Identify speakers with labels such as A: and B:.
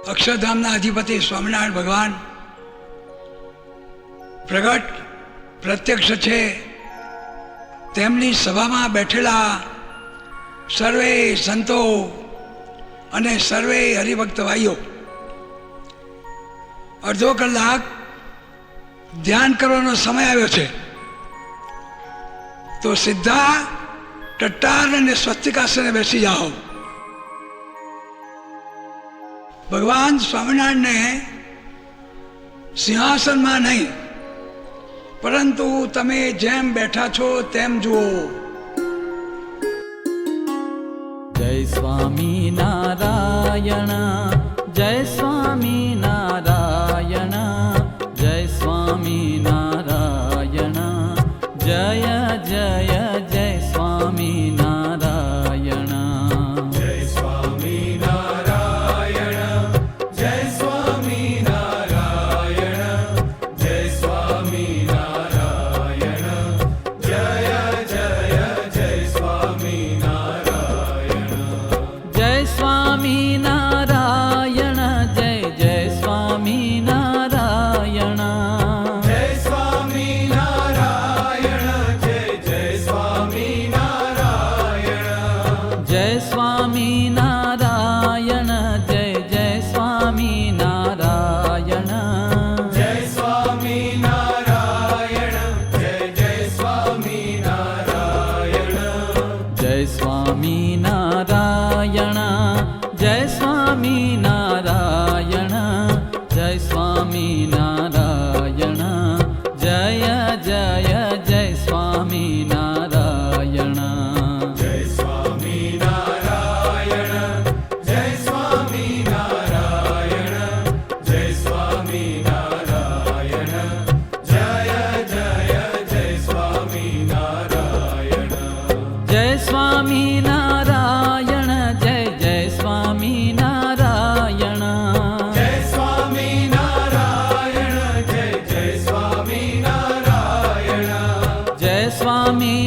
A: અક્ષરધામના અધિપતિ સ્વામિનારાયણ ભગવાન પ્રગટ પ્રત્યક્ષ છે. તેમની સભામાં બેઠેલા સર્વે સંતો અને સર્વે હરિભક્ત ભાઈઓ અડધો કલાક ધ્યાન કરવાનો સમય આવ્યો છે. તો સીધા ટટ્ટાર અને સ્વસ્તિકાસને બેસી જાઓ. ભગવાન સ્વામિનારાયણને સિંહાસનમાં નહીં, પરંતુ તમે જેમ બેઠા છો તેમ જુઓ.
B: જય સ્વામી નારાયણ, જય સ્વામી નારાયણ, જય સ્વામી નારાયણ, જય જય જય સ્વામી નારાયણ.
C: જય સ્વામી નારાયણ, જય સ્વામી નારાયણ, જય સ્વામી નારાયણ, જય જય જય સ્વામી નારાયણ.
B: જય સ્વામી નારાયણ, જય જય સ્વામી નારાયણ,
C: જય સ્વામી નારાયણ, જય જય સ્વામી નારાયણ.
B: જય સ્વામી નારાયણ, જય જય સ્વામી નારાયણ,
C: જય સ્વામી નારાયણ, જય જય સ્વામી નારાયણ.
B: જય સ્વામી નારાયણ, જય સ્વામી નારાયણ, જય સ્વામી નારાયણ, જય જય જય સ્વામી નારાયણ.
C: જય સ્વામી નારાયણ, જય સ્વામી નારાયણ, જય સ્વામી નારાયણ, જય જય જય સ્વામી નારાયણ.
B: જય સ્વામી નારાયણ, જય જય સ્વામી નારાયણ,
C: જય સ્વામી નારાયણ, જય જય સ્વામી નારાયણ.
B: જય સ્વામી